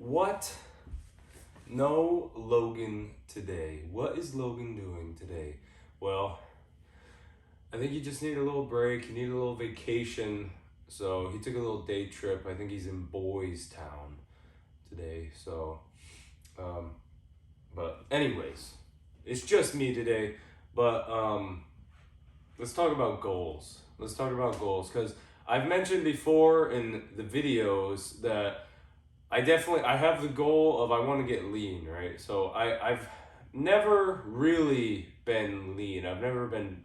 What? No Logan today. What is Logan doing today? Well, I think you just need a little break. You need a little vacation. So he took a little day trip. I think he's in Boys Town today. Um, but anyways, it's just me today. But let's talk about goals. Let's talk about goals because I've mentioned before in the videos that I have the goal of I want to get lean, right? So I've never really been lean. I've never been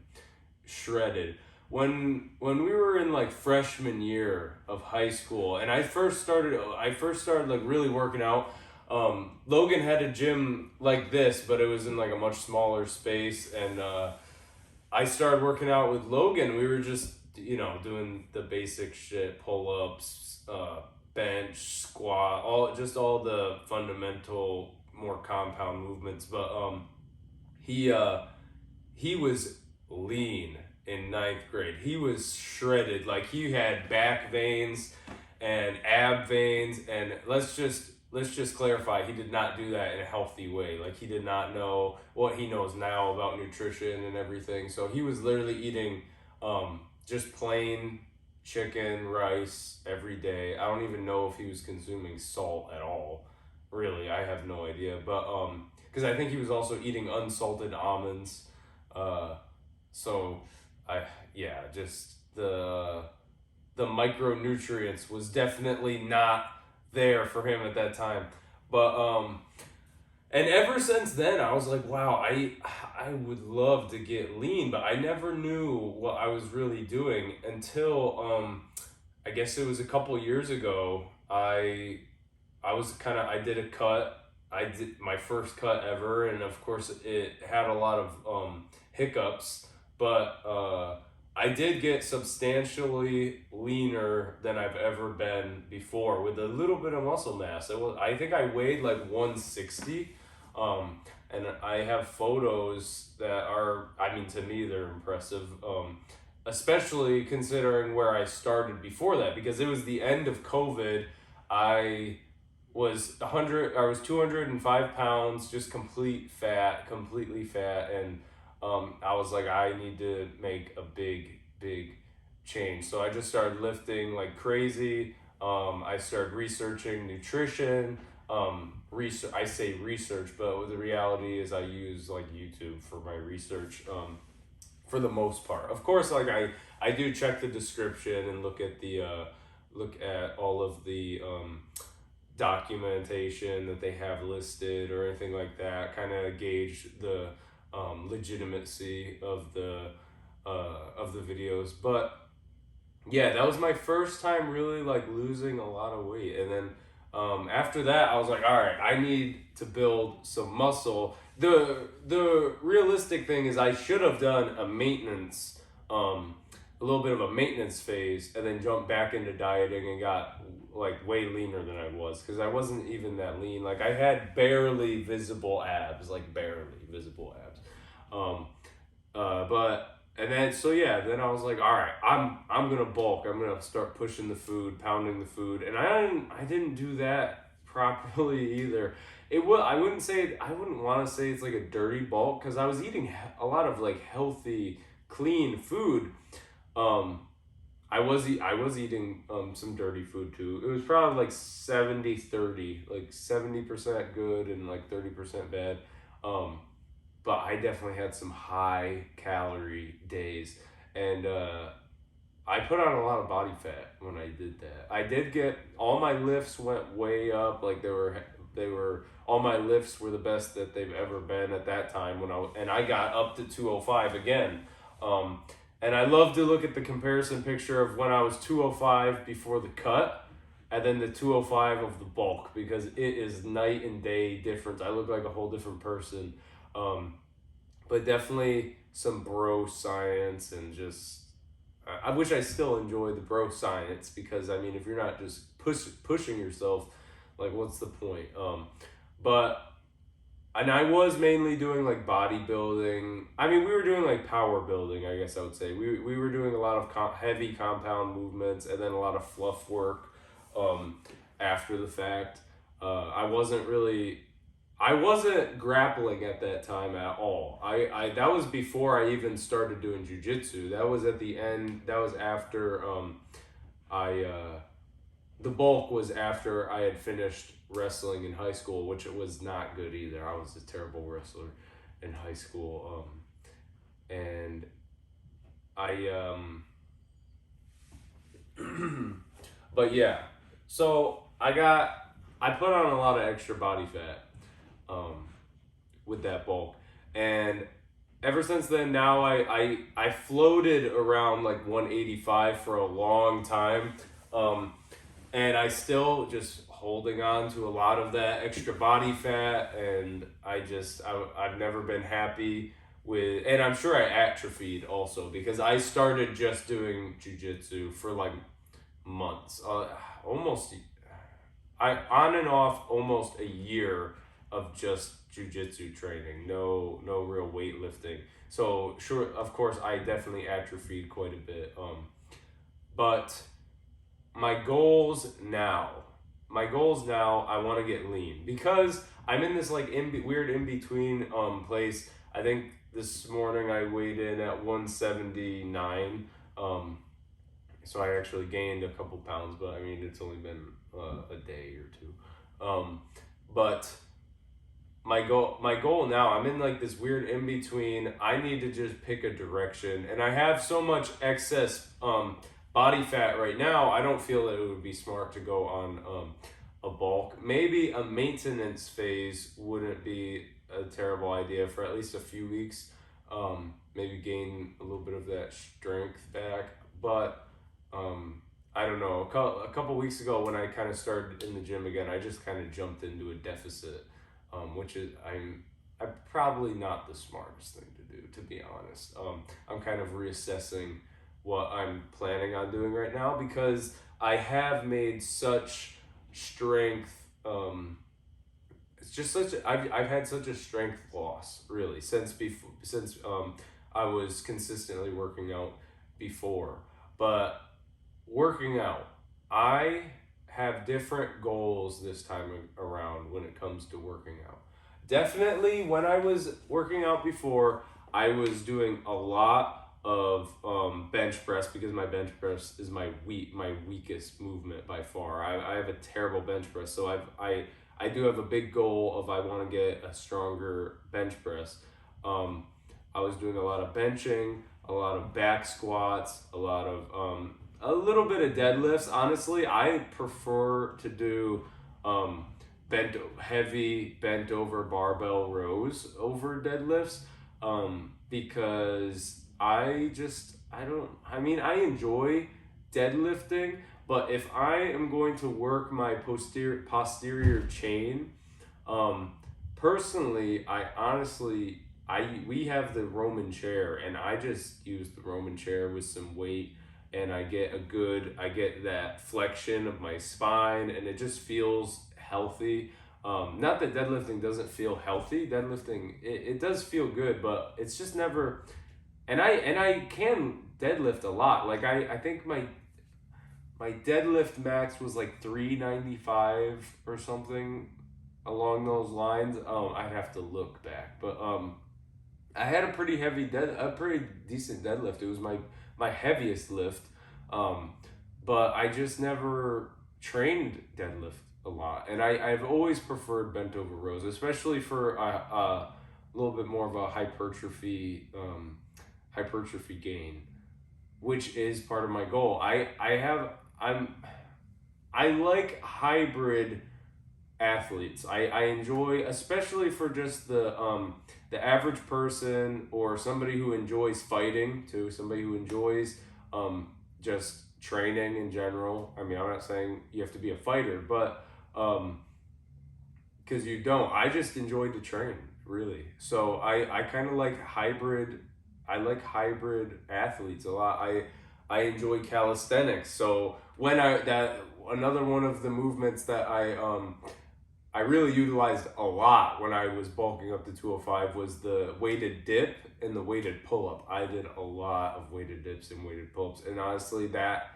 shredded. When we were in like freshman year of high school and I first started like really working out. Logan had a gym like this, but it was in like a much smaller space, and I started working out with Logan. We were just, doing the basic shit, pull-ups, bench, squat, all the fundamental, more compound movements. But he he was lean in ninth grade. He was shredded. Like he had back veins and ab veins, and let's just clarify, he did not do that in a healthy way. Like he did not know what he knows now about nutrition and everything. So he was literally eating just plain chicken, rice every day. I don't even know if he was consuming salt at all. Really, I have no idea. But because I think he was also eating unsalted almonds. Uh, so just the micronutrients was definitely not there for him at that time. But and ever since then I was like, wow, I would love to get lean, but I never knew what I was really doing until I guess it was a couple years ago. I did a cut. I did my first cut ever, and of course it had a lot of hiccups, but I did get substantially leaner than I've ever been before with a little bit of muscle mass. I think I weighed like 160, and I have photos that are, I mean, to me they're impressive, especially considering where I started before that, because it was the end of COVID. I I was 205 pounds, just completely fat, and I was like, I need to make a big change. So I just started lifting like crazy. I started researching nutrition. I say research, but the reality is I use like YouTube for my research. For the most part, of course, like I do check the description and look at all of the documentation that they have listed or anything like that, kind of gauge the legitimacy of the videos. But yeah, that was my first time really like losing a lot of weight, and then after that I was like, all right, I need to build some muscle. The realistic thing is I should have done a little bit of a maintenance phase, and then jumped back into dieting and got like way leaner than I was, because I wasn't even that lean. Like I had barely visible abs, like barely visible abs. But and then so yeah, then I was like, all right, I'm gonna bulk. I'm gonna start pushing the food, pounding the food, and I didn't do that properly either. I wouldn't want to say it's like a dirty bulk, because I was eating a lot of like healthy, clean food. Um, I was eating some dirty food too. It was probably like 70-30, like 70% good and like 30% bad. Um, but I definitely had some high calorie days, and I put on a lot of body fat when I did that. I did get all my lifts went way up, like they were all my lifts were the best that they've ever been at that time and I got up to 205 again. And I love to look at the comparison picture of when I was 205 before the cut and then the 205 of the bulk, because it is night and day difference. I look like a whole different person. But definitely some bro science, and just, I wish I still enjoy the bro science, because I mean, if you're not just pushing yourself, like what's the point? But and I was mainly doing like bodybuilding. I mean, we were doing like power building, I guess I would say. We were doing a lot of heavy compound movements, and then a lot of fluff work after the fact. I wasn't grappling at that time at all. That was before I even started doing jujitsu. That was at the end. That was after I the bulk was after I had finished wrestling in high school, which it was not good either. I was a terrible wrestler in high school, and I but yeah. So I put on a lot of extra body fat um, with that bulk, and ever since then, now I floated around like 185 for a long time, and I still just holding on to a lot of that extra body fat, and I've never been happy with, and I'm sure I atrophied also because I started just doing jujitsu for like months, almost I on and off almost a year of just jujitsu training, no real weightlifting. So sure, of course, I definitely atrophied quite a bit. But my goals now, I want to get lean because I'm in this like weird in between place. I think this morning I weighed in at 179. So I actually gained a couple pounds, but I mean it's only been a day or two. But my goal now, I'm in like this weird in between. I need to just pick a direction, and I have so much excess body fat right now. I don't feel that it would be smart to go on a bulk. Maybe a maintenance phase wouldn't be a terrible idea for at least a few weeks. Maybe gain a little bit of that strength back, but I don't know. A couple weeks ago, when I kind of started in the gym again, I just kind of jumped into a deficit, which is I'm probably not the smartest thing to do, to be honest. I'm kind of reassessing what I'm planning on doing right now because I have made such strength. It's just I've had such a strength loss really since I was consistently working out before, but working out, I have different goals this time around when it comes to working out. Definitely when I was working out before, I was doing a lot of bench press because my bench press is my weakest movement by far. I have a terrible bench press, so I do have a big goal of I want to get a stronger bench press. I was doing a lot of benching, a lot of back squats, a little bit of deadlifts. Honestly, I prefer to do bent over barbell rows over deadlifts because I enjoy deadlifting, but if I am going to work my posterior chain, personally, we have the Roman chair, and I just use the Roman chair with some weight, and I get that flexion of my spine, and it just feels healthy. Not that deadlifting doesn't feel healthy. Deadlifting, it does feel good, but it's just never. And I can deadlift a lot. Like I think my deadlift max was like 395 or something along those lines. I'd have to look back, but I had a pretty decent deadlift. It was my heaviest lift, but I just never trained deadlift a lot, and I've always preferred bent over rows, especially for a little bit more of a hypertrophy gain, which is part of my goal. I like hybrid athletes. I enjoy, especially for just the average person or somebody who enjoys fighting too, somebody who enjoys just training in general. I mean, I'm not saying you have to be a fighter, but because you don't. I just enjoy to train, really. So I kind of like hybrid. I like hybrid athletes a lot. I enjoy calisthenics. So another one of the movements that I really utilized a lot when I was bulking up to 205 was the weighted dip and the weighted pull-up. I did a lot of weighted dips and weighted pull-ups, and honestly, that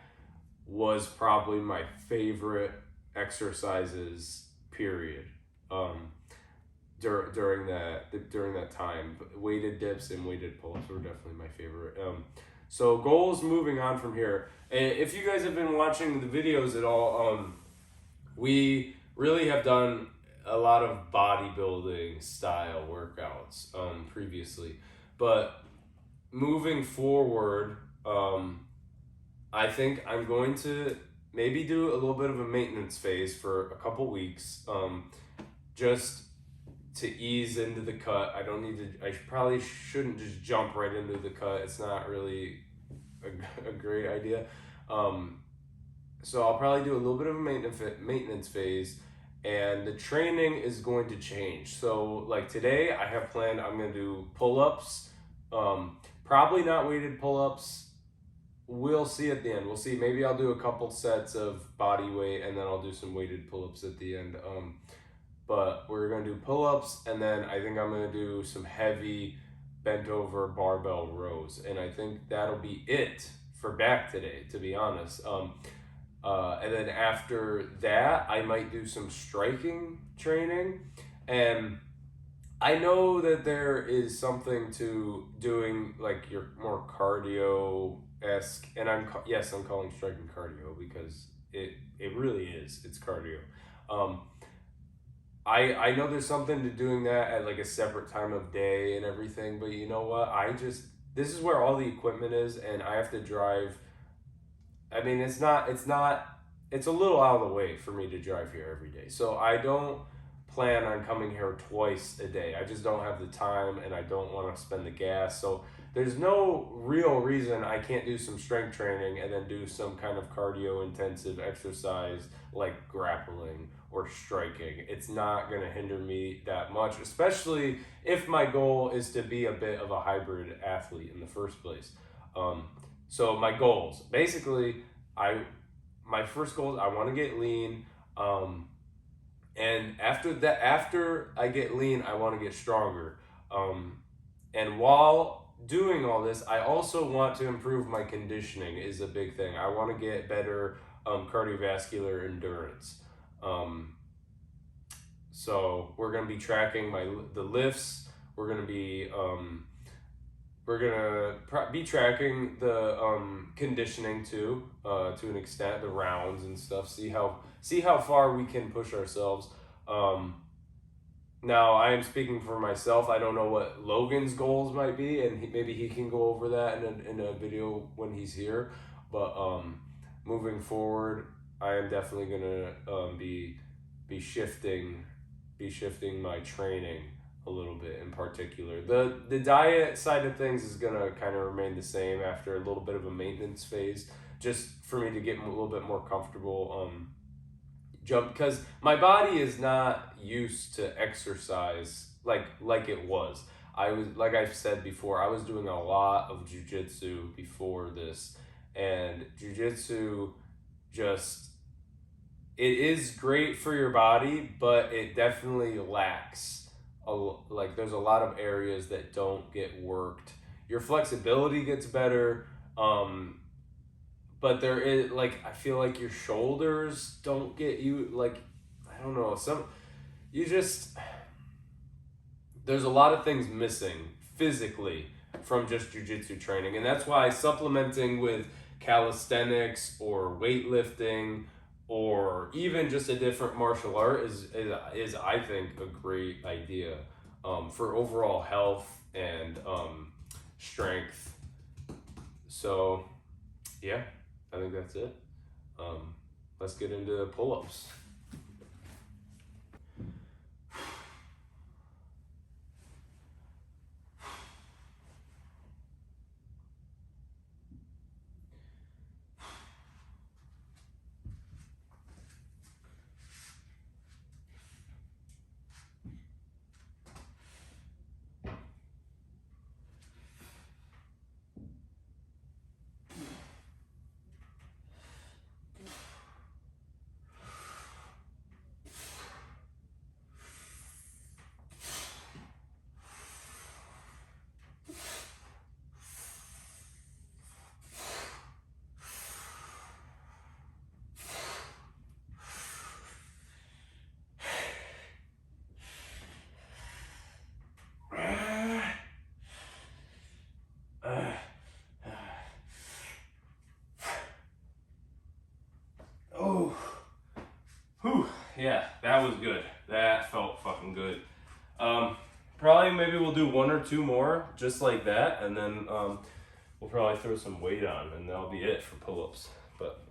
was probably my favorite exercises, period. During that time, weighted dips and weighted pull-ups were definitely my favorite. So goals moving on from here. If you guys have been watching the videos at all, we really have done a lot of bodybuilding style workouts previously, but moving forward, I think I'm going to maybe do a little bit of a maintenance phase for a couple weeks, just to ease into the cut. I don't need to. I probably shouldn't just jump right into the cut. It's not really a great idea. So I'll probably do a little bit of a maintenance phase, and the training is going to change. So like today, I have planned I'm going to do pull-ups. Probably not weighted pull-ups. We'll see at the end. We'll see. Maybe I'll do a couple sets of body weight, and then I'll do some weighted pull-ups at the end. But we're going to do pull-ups, and then I think I'm going to do some heavy bent over barbell rows. And I think that'll be it for back today, to be honest. And then after that, I might do some striking training. And I know that there is something to doing like your more cardio-esque, and I'm calling striking cardio because it really is. It's cardio. I know there's something to doing that at like a separate time of day and everything, but you know what? This is where all the equipment is, and I have to drive. I mean, it's a little out of the way for me to drive here every day. So I don't plan on coming here twice a day. I just don't have the time, and I don't want to spend the gas. So there's no real reason I can't do some strength training and then do some kind of cardio intensive exercise like grappling or striking. It's not going to hinder me that much, especially if my goal is to be a bit of a hybrid athlete in the first place. So my goals, basically, my first goal is I want to get lean. And after I get lean, I want to get stronger. And while doing all this, I also want to improve my conditioning is a big thing. I want to get better cardiovascular endurance. So we're going to be tracking the lifts. We're going to be tracking the conditioning too, to an extent, the rounds and stuff. See how far we can push ourselves. Now I am speaking for myself. I don't know what Logan's goals might be, and maybe he can go over that in a video when he's here. But moving forward, I am definitely gonna be shifting my training a little bit in particular. The diet side of things is gonna kind of remain the same after a little bit of a maintenance phase, just for me to get a little bit more comfortable. Because my body is not used to exercise like it was. Like I've said before, I was doing a lot of jiu-jitsu before this, and jiu-jitsu it is great for your body, but it definitely lacks there's a lot of areas that don't get worked. Your flexibility gets better, but there is I feel like your shoulders don't get I don't know, there's a lot of things missing physically from just jiu-jitsu training, and that's why supplementing with calisthenics or weightlifting or even just a different martial art is I think a great idea for overall health and strength. So yeah, I think that's it. Let's get into pull-ups. yeah, that was good. That felt fucking good. Probably maybe we'll do 1 or 2 more just like that, and then we'll probably throw some weight on, and that'll be it for pull-ups. But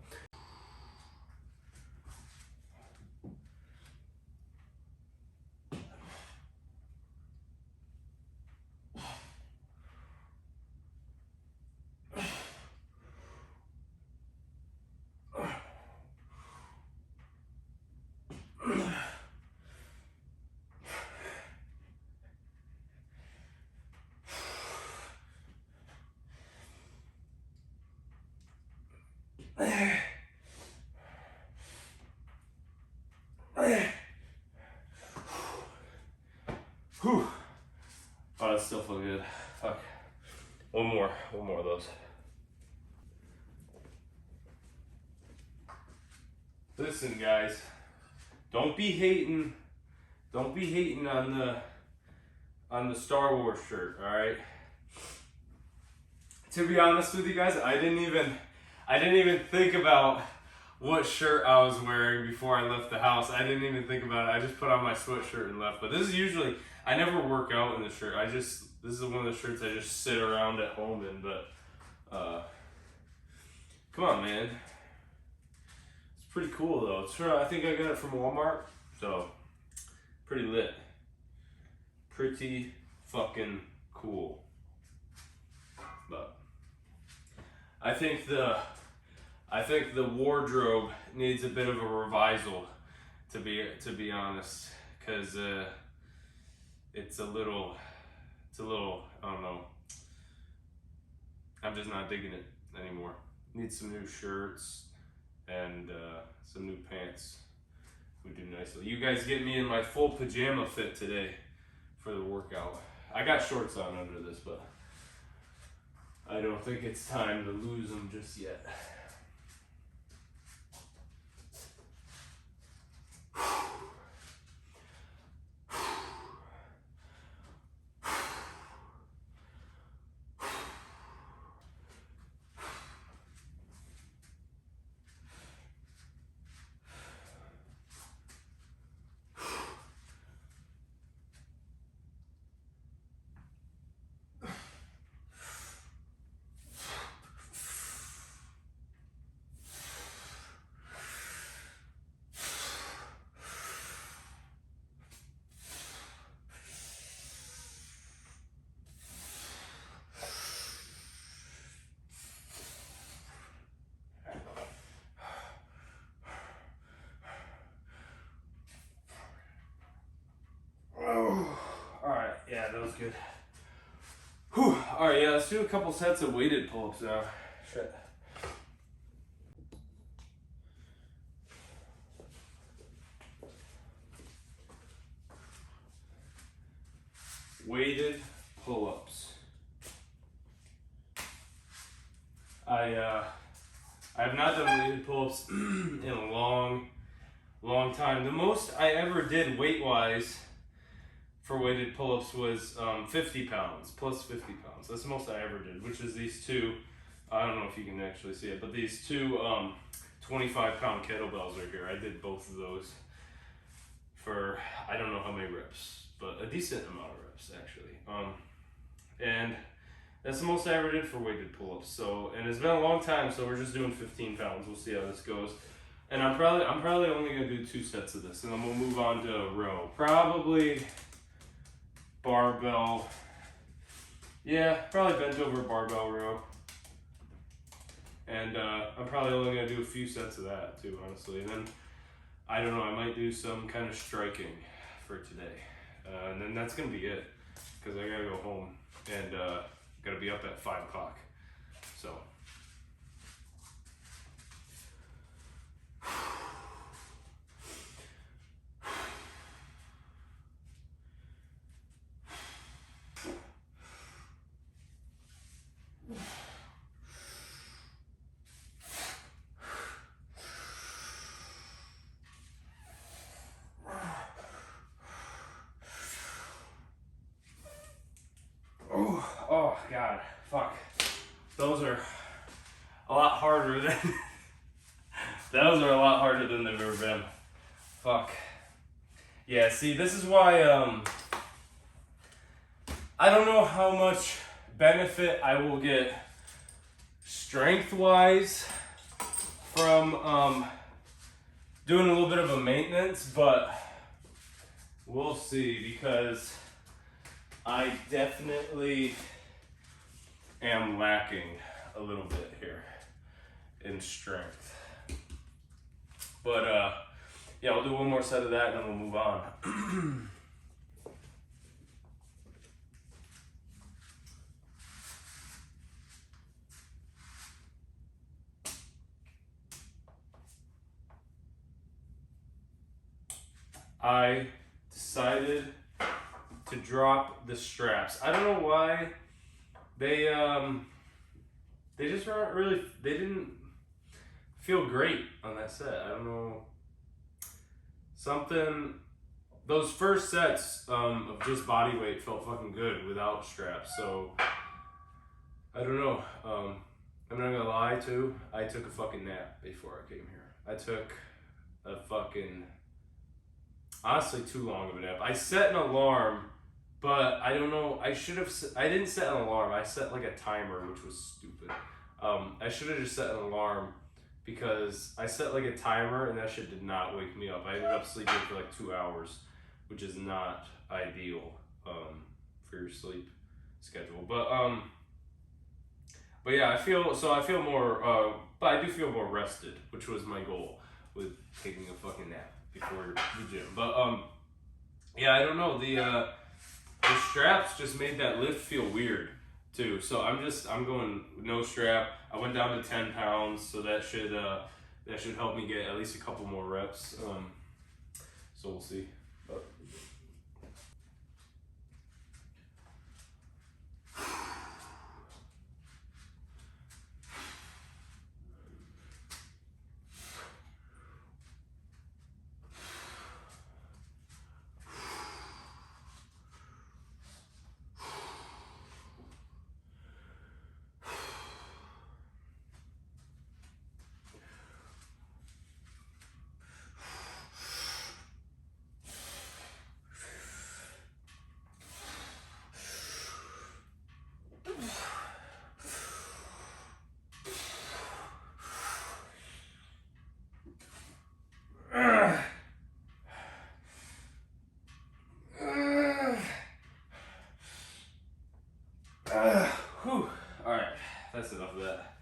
whew. Oh, that still feel good. Fuck. One more of those. Listen, guys, don't be hating on the Star Wars shirt, all right? To be honest with you guys, I didn't even think about what shirt I was wearing before I left the house. I didn't even think about it. I just put on my sweatshirt and left. But this is usually, I never work out in this shirt. This is one of the shirts I just sit around at home in. But come on, man. It's pretty cool though. I think I got it from Walmart. So pretty lit. Pretty fucking cool. But I think the wardrobe needs a bit of a revisal, to be honest, because it's a little I don't know. I'm just not digging it anymore. Need some new shirts and some new pants would do nicely. You guys get me in my full pajama fit today for the workout. I got shorts on under this, but I don't think it's time to lose them just yet. Yeah, that was good. Whew. Alright, yeah, let's do a couple sets of weighted pull-ups now. Shit. Weighted pull-ups. I have not done weighted pull-ups in a long time. The most I ever did weight-wise for weighted pull-ups was 50 pounds, plus 50 pounds. That's the most I ever did, which is these two, I don't know if you can actually see it, but these two 25-pound kettlebells right here. I did both of those for, I don't know how many reps, but a decent amount of reps, actually. And that's the most I ever did for weighted pull-ups. So, and it's been a long time, so we're just doing 15 pounds. We'll see how this goes. And I'm probably only gonna do 2 sets of this, and then we'll move on to a row. Probably barbell. Yeah, probably bent over barbell row. And I'm probably only gonna do a few sets of that too, honestly. And then I don't know, I might do some kind of striking for today. And then that's gonna be it, because I gotta go home and gotta be up at 5 o'clock. So. Oh God, fuck. Those are a lot harder than those are a lot harder than they've ever been. Fuck. Yeah, see, this is why I don't know how much benefit I will get strength-wise from doing a little bit of a maintenance, but we'll see, because I definitely am lacking a little bit here in strength. But yeah, we'll do one more set of that and then we'll move on. I decided to drop the straps. I don't know why they just weren't really, they didn't feel great on that set. I don't know, something, those first sets of just body weight felt fucking good without straps. So I don't know. I'm not gonna lie too, I took a fucking nap before I came here. I took a fucking, honestly, too long of a nap. I set an alarm, but I don't know, I didn't set an alarm. I set like a timer, which was stupid. I should have just set an alarm, because I set like a timer and that shit did not wake me up. I ended up sleeping for like 2 hours, which is not ideal for your sleep schedule. But yeah, I feel more, but I do feel more rested, which was my goal with taking a fucking nap before the gym. But yeah, I don't know, the straps just made that lift feel weird too. So I'm going no strap. I went down to 10 pounds, so that should help me get at least a couple more reps. So we'll see. But whew. All right, that's enough of that.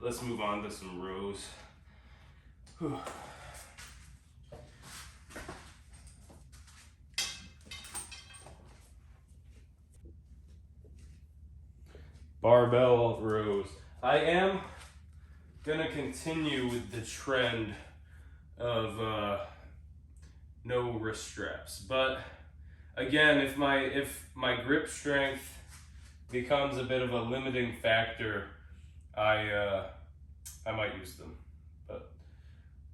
Let's move on to some rows. Whew. Barbell rows. I am gonna continue with the trend of no wrist straps, but again, if my grip strength becomes a bit of a limiting factor, I might use them, but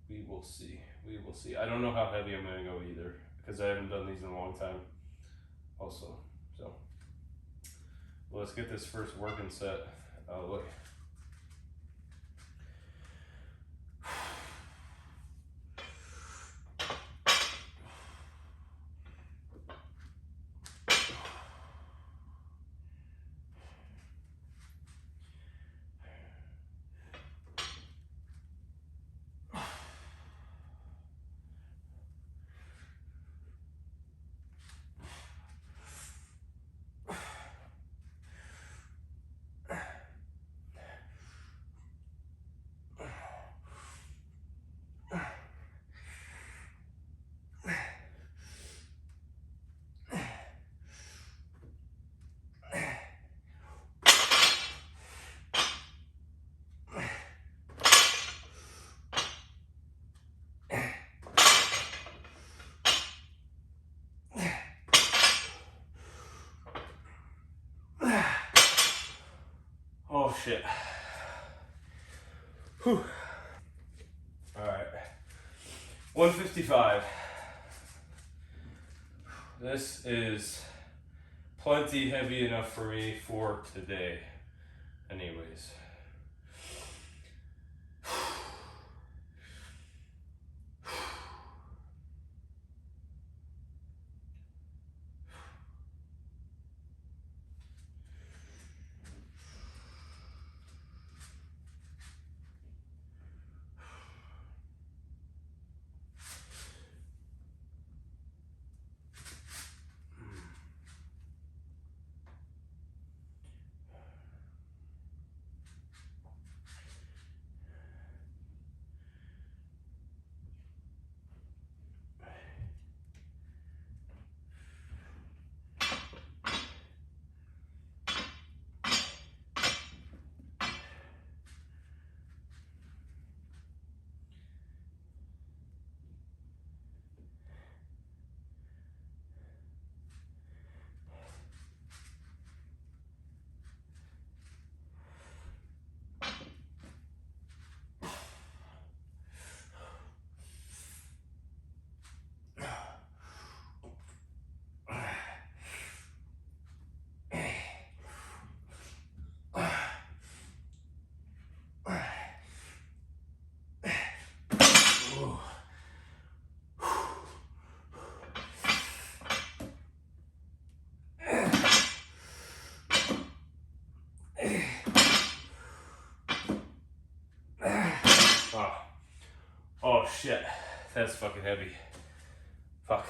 we will see. We will see. I don't know how heavy I'm gonna go either, because I haven't done these in a long time also. So let's get this first working set out of the way. Oh shit. Whew. All right. 155. This is plenty heavy enough for me for today. Anyways. Oh shit, that's fucking heavy. Fuck.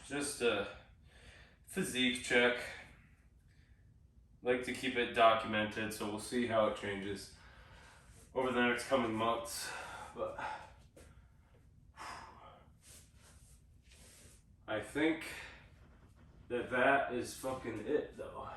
Just a physique check. Like to keep it documented, so we'll see how it changes over the next coming months. But I think that is fucking it, though.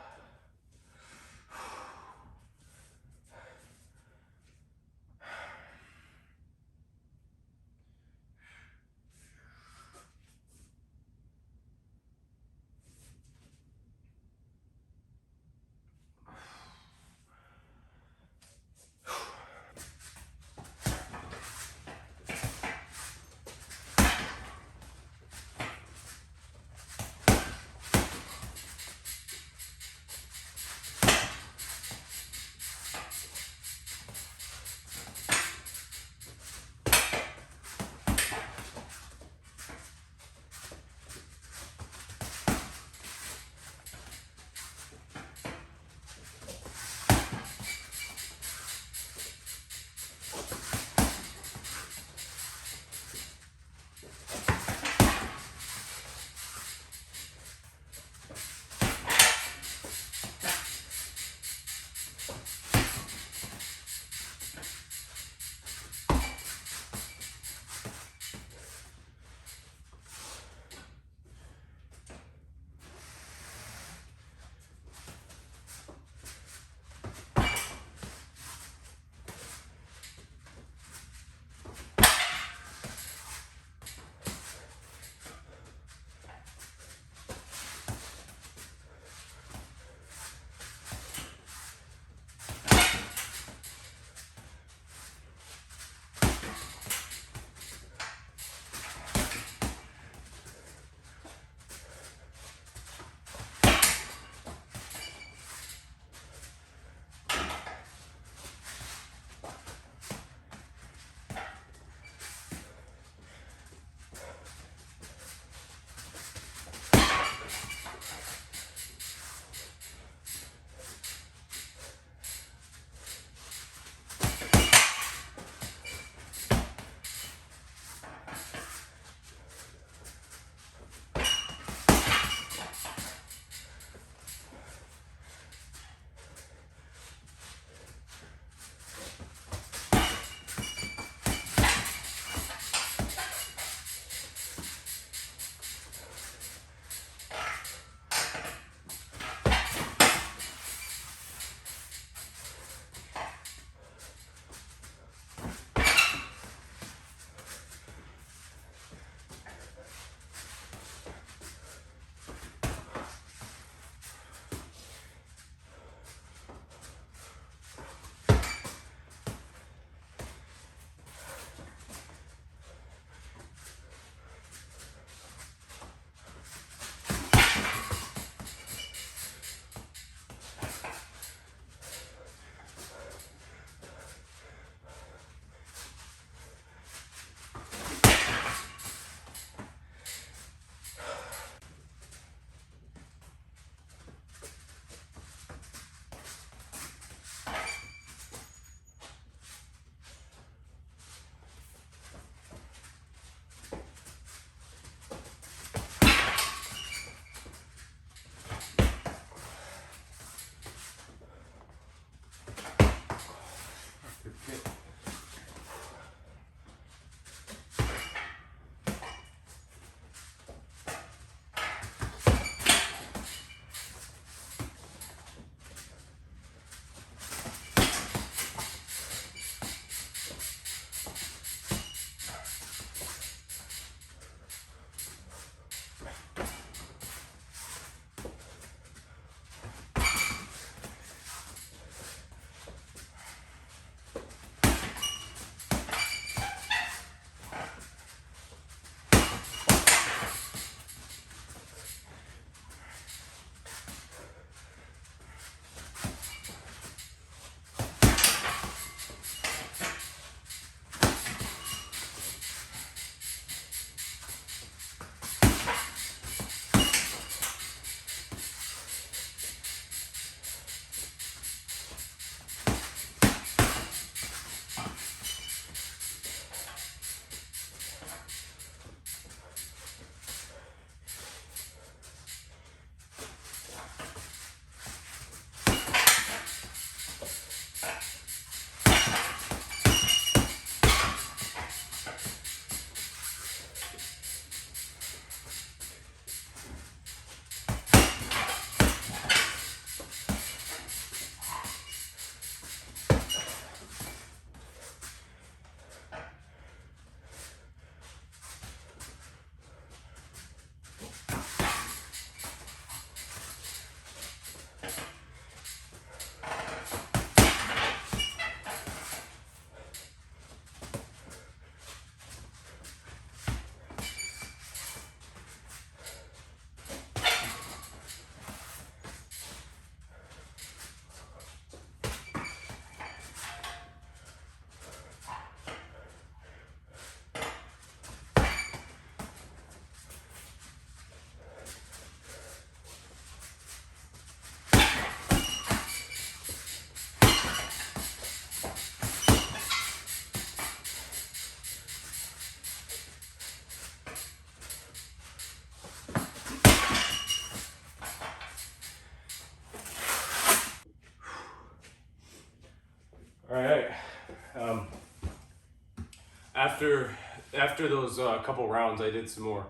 after those couple rounds, I did some more,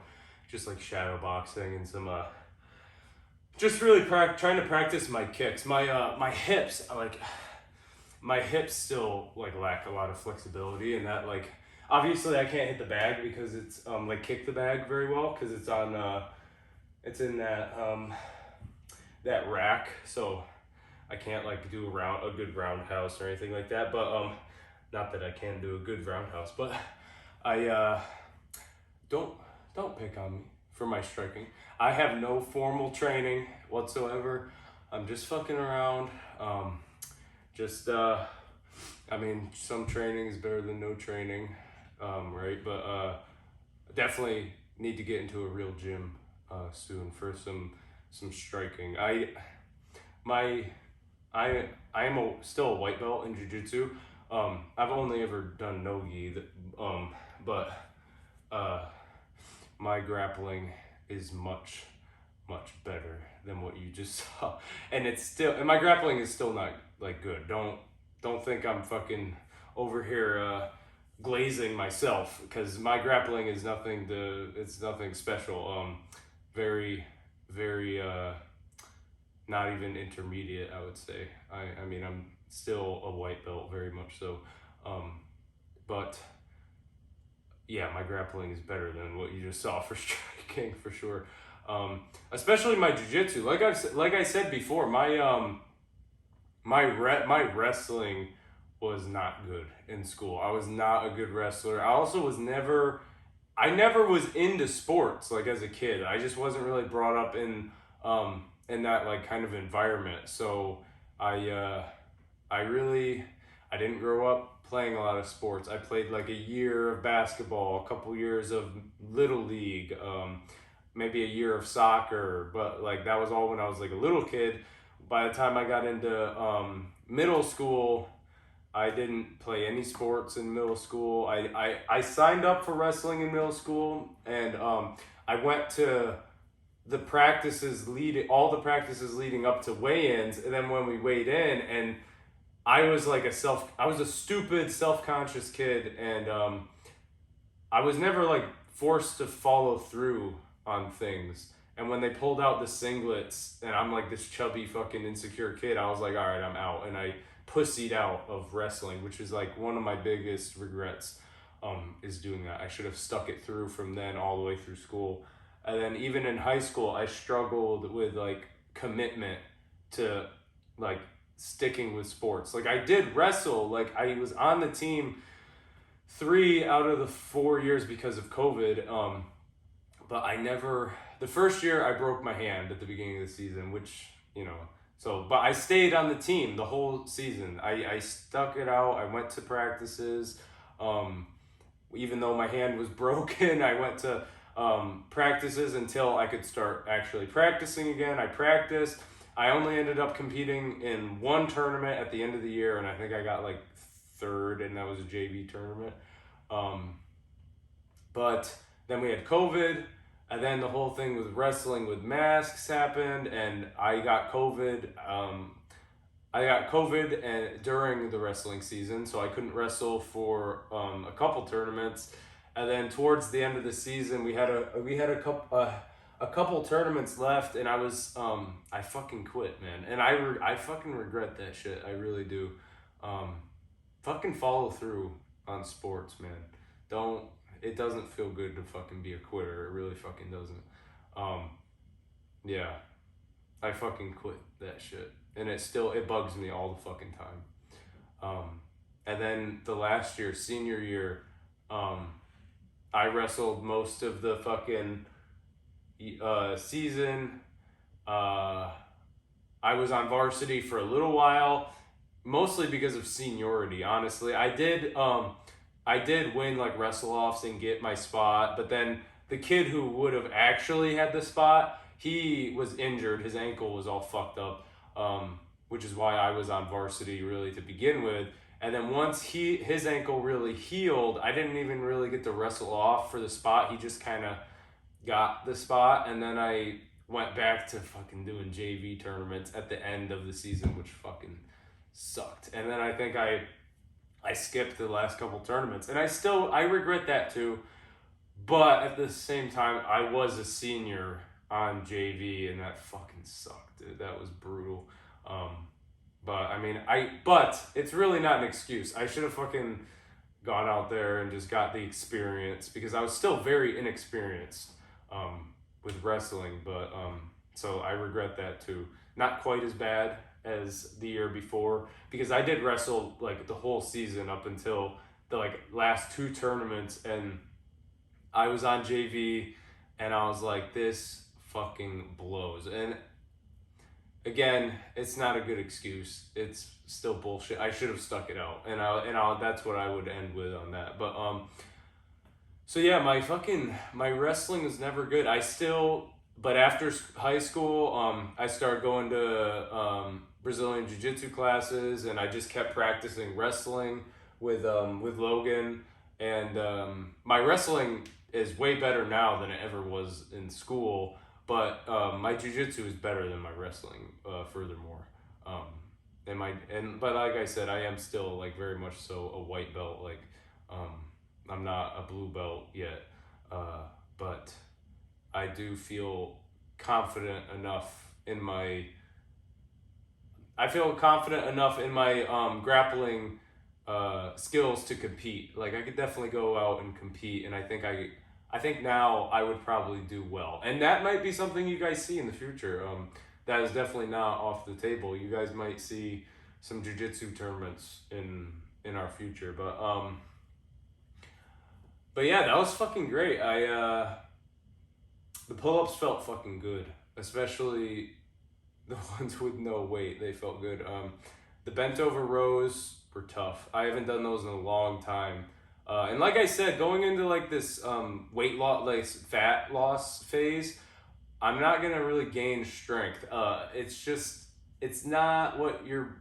just like shadow boxing and some just really trying to practice my kicks. My hips, like my hips still like lack a lot of flexibility, and that like obviously I can't hit the bag because it's like kick the bag very well because it's on it's in that rack, so I can't like do a good roundhouse or anything like that. But not that I can do a good roundhouse, but I don't pick on me for my striking. I have no formal training whatsoever. I'm just fucking around. I mean, some training is better than no training, right? But definitely need to get into a real gym soon for some striking. I am still a white belt in jiu-jitsu. I've only ever done no-gi, but my grappling is much better than what you just saw, and my grappling is still not like good. Don't think I'm fucking over here glazing myself, because my grappling is it's nothing special. Very not even intermediate, I would say. I mean, I'm still a white belt, very much so. But yeah, my grappling is better than what you just saw for striking, for sure. Especially my jiu-jitsu. Like I said before, my wrestling was not good in school. I was not a good wrestler. I also I never was into sports like as a kid. I just wasn't really brought up in that like kind of environment. So I didn't grow up playing a lot of sports. I played like a year of basketball, a couple years of little league, maybe a year of soccer, but like that was all when I was like a little kid. By the time I got into middle school, I didn't play any sports in middle school. I signed up for wrestling in middle school, and I went to all the practices leading up to weigh-ins, and then when we weighed in, and I was a stupid self-conscious kid, and I was never like forced to follow through on things. And when they pulled out the singlets, and I'm like this chubby fucking insecure kid, I was like, all right, I'm out. And I pussied out of wrestling, which is like one of my biggest regrets, is doing that. I should have stuck it through from then all the way through school. And then even in high school, I struggled with like commitment to like sticking with sports. Like I did wrestle, like I was on the team 3 out of the 4 years because of COVID. But the first year I broke my hand at the beginning of the season, which, but I stayed on the team the whole season. I stuck it out. I went to practices. Even though my hand was broken, I went to practices until I could start actually practicing again. I practiced. I only ended up competing in one tournament at the end of the year, and I think I got like third, and that was a JV tournament. But then we had COVID, and then the whole thing with wrestling with masks happened, and I got COVID. And during the wrestling season, so I couldn't wrestle for a couple tournaments. And then towards the end of the season, we had a couple tournaments left, and I fucking quit, man. And I fucking regret that shit. I really do. Fucking follow through on sports, man. It doesn't feel good to fucking be a quitter. It really fucking doesn't. Yeah. I fucking quit that shit. And it bugs me all the fucking time. And then the last year, senior year, I wrestled most of the fucking season. I was on varsity for a little while, mostly because of seniority, honestly. I did win like wrestle-offs and get my spot, but then the kid who would have actually had the spot, he was injured. His ankle was all fucked up, which is why I was on varsity really to begin with. And then once his ankle really healed, I didn't even really get to wrestle off for the spot. He just kind of got the spot, and then I went back to fucking doing JV tournaments at the end of the season, which fucking sucked. And then I think I I skipped the last couple tournaments, and I regret that too. But at the same time, I was a senior on JV, and that fucking sucked, dude. That was brutal. Um, but I mean, but it's really not an excuse. I should have fucking gone out there and just got the experience because I was still very inexperienced with wrestling. But so I regret that too. Not quite as bad as the year before because I did wrestle like the whole season up until the like last two tournaments, and I was on JV and I was like, this fucking blows. And again, it's not a good excuse. It's still bullshit. I should have stuck it out, and that's what I would end with on that. But so yeah, my wrestling is never good. But after high school, I started going to Brazilian Jiu-Jitsu classes, and I just kept practicing wrestling with Logan, and my wrestling is way better now than it ever was in school. But my jiu-jitsu is better than my wrestling. Furthermore, but like I said, I am still like very much so a white belt. Like, I'm not a blue belt yet, but I do feel confident enough in my. I feel confident enough in my grappling skills to compete. Like I could definitely go out and compete, and I think now I would probably do well. And that might be something you guys see in the future. That is definitely not off the table. You guys might see some jiu-jitsu tournaments in our future. But yeah, that was fucking great. The pull-ups felt fucking good, especially the ones with no weight. They felt good. The bent over rows were tough. I haven't done those in a long time. And like I said, going into like this weight loss, like fat loss phase, I'm not gonna really gain strength. It's not what you're,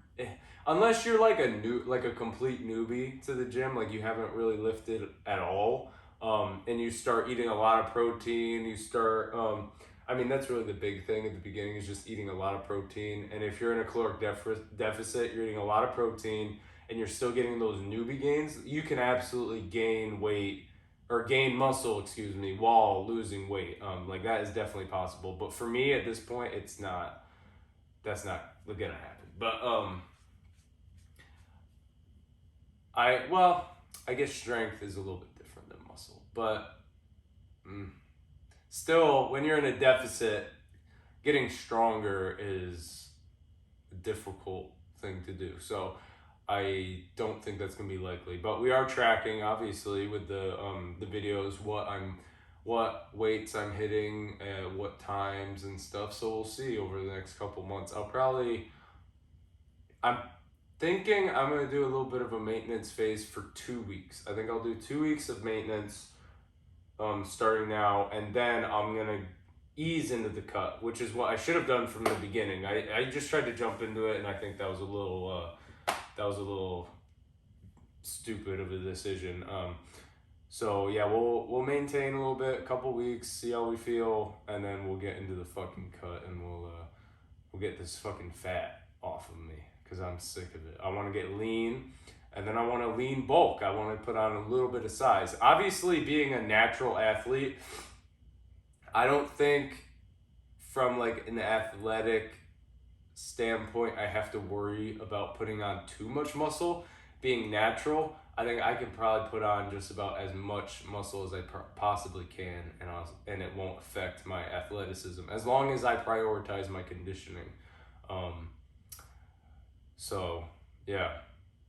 unless you're like a complete newbie to the gym, like you haven't really lifted at all, and you start eating a lot of protein. I mean, that's really the big thing at the beginning is just eating a lot of protein. And if you're in a caloric deficit, you're eating a lot of protein, and you're still getting those newbie gains, you can absolutely gain weight or gain muscle, while losing weight. Like that is definitely possible. But for me at this point, that's not gonna happen. But I guess strength is a little bit different than muscle. But still, when you're in a deficit, getting stronger is a difficult thing to do. So I don't think that's gonna be likely, but we are tracking obviously with the videos what weights I'm hitting at what times and stuff. So we'll see over the next couple months. I'm thinking I'm gonna do a little bit of a maintenance phase for 2 weeks. I think I'll do 2 weeks of maintenance starting now, and then I'm gonna ease into the cut, which is what I should have done from the beginning. I just tried to jump into it, and I think that was a little stupid of a decision. So yeah, we'll maintain a little bit, a couple weeks, see how we feel, and then we'll get into the fucking cut, and we'll get this fucking fat off of me because I'm sick of it. I want to get lean, and then I want to lean bulk. I want to put on a little bit of size. Obviously, being a natural athlete, I don't think from like an athletic standpoint I have to worry about putting on too much muscle. Being natural, I think I can probably put on just about as much muscle as I possibly can, and it won't affect my athleticism as long as I prioritize my conditioning. So yeah,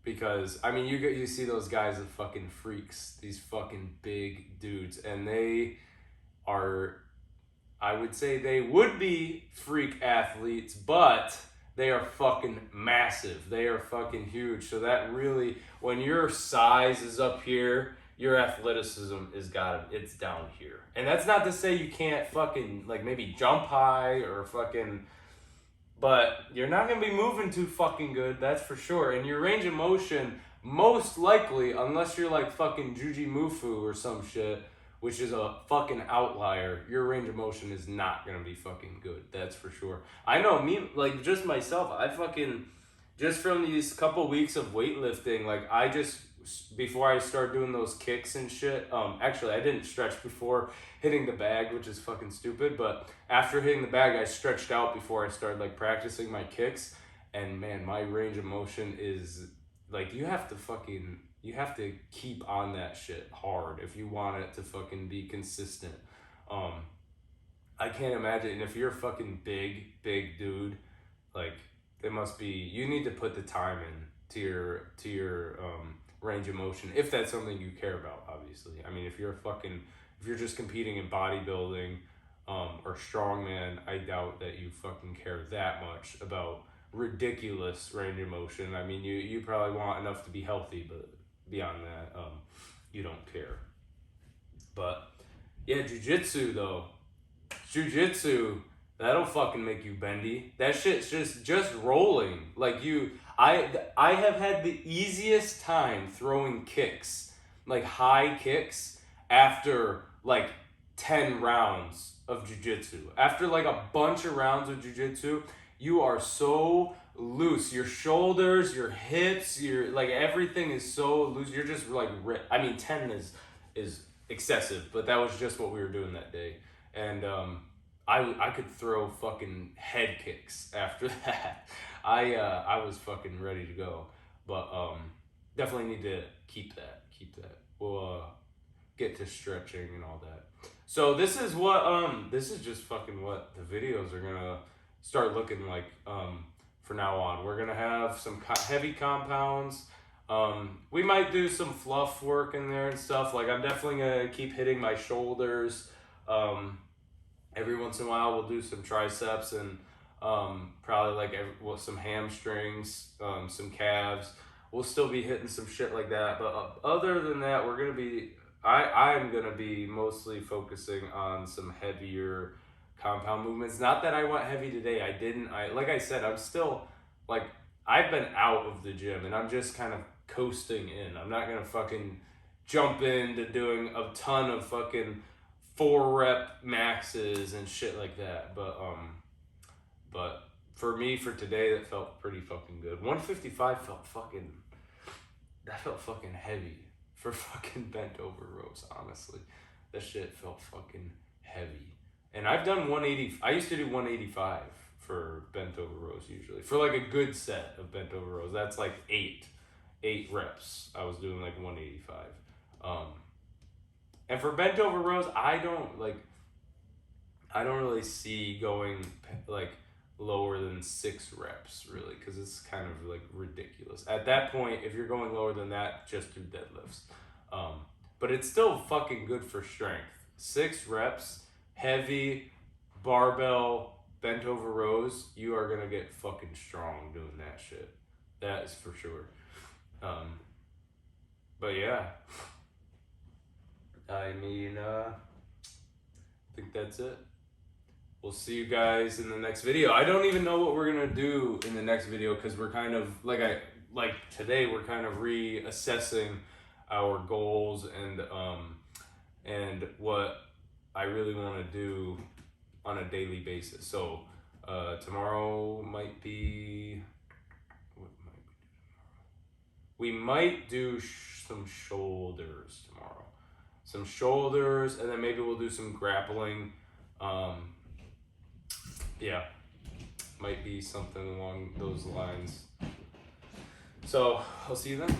because I mean you see those guys that fucking freaks, these fucking big dudes, and they are, I would say they would be freak athletes, but they are fucking massive. They are fucking huge. So that really, when your size is up here, your athleticism it's down here. And that's not to say you can't fucking like maybe jump high or fucking, but you're not gonna be moving too fucking good, that's for sure. And your range of motion, most likely, unless you're like fucking Juji Mufu or some shit, which is a fucking outlier, your range of motion is not gonna be fucking good. That's for sure. I know me, like just myself, just from these couple weeks of weightlifting, like I just, before I start doing those kicks and shit, actually I didn't stretch before hitting the bag, which is fucking stupid, but after hitting the bag, I stretched out before I started like practicing my kicks, and man, my range of motion is like, you have to keep on that shit hard if you want it to fucking be consistent. Um, I can't imagine, and if you're a fucking big dude, like, it must be, you need to put the time in to your range of motion, if that's something you care about, obviously. I mean, if you're just competing in bodybuilding or strongman, I doubt that you fucking care that much about ridiculous range of motion. I mean, you probably want enough to be healthy, but beyond that, you don't care. But yeah, jujitsu though. Jiu-jitsu, that'll fucking make you bendy. That shit's just rolling. Like I have had the easiest time throwing kicks, like high kicks, after like 10 rounds of jiu-jitsu. After like a bunch of rounds of jiu-jitsu, you are so loose. Your shoulders, your hips, your like everything is so loose. You're just like I mean, 10 is excessive, but that was just what we were doing that day. And I could throw fucking head kicks after that. I was fucking ready to go, but definitely need to keep that. We'll get to stretching and all that. So this is just fucking what the videos are gonna start looking like from now on. We're gonna have some heavy compounds. We might do some fluff work in there and stuff. Like, I'm definitely gonna keep hitting my shoulders. Every once in a while we'll do some triceps and probably like some hamstrings, some calves. We'll still be hitting some shit like that. But other than that, I'm gonna be mostly focusing on some heavier compound movements. Not that I went heavy today. Like I said, I'm still like, I've been out of the gym and I'm just kind of coasting in. I'm not gonna fucking jump into doing a ton of fucking 4-rep maxes and shit like that. But for me, for today, that felt pretty fucking good. 155 felt fucking heavy for fucking bent over rows, honestly. That shit felt fucking heavy. And I've done 180. I used to do 185 for bent over rows usually. For like a good set of bent over rows. That's like 8 reps. I was doing like 185. And for bent over rows, I don't really see going like lower than 6 reps really, because it's kind of like ridiculous. At that point, if you're going lower than that, just do deadlifts. But it's still fucking good for strength. 6 reps, heavy, barbell, bent over rows, you are gonna get fucking strong doing that shit. That is for sure. But yeah. I mean, I think that's it. We'll see you guys in the next video. I don't even know what we're gonna do in the next video, because we're kind of like today we're kind of reassessing our goals and what I really want to do on a daily basis. So tomorrow might be, we might do some shoulders tomorrow. Some shoulders, and then maybe we'll do some grappling. Yeah, might be something along those lines. So I'll see you then.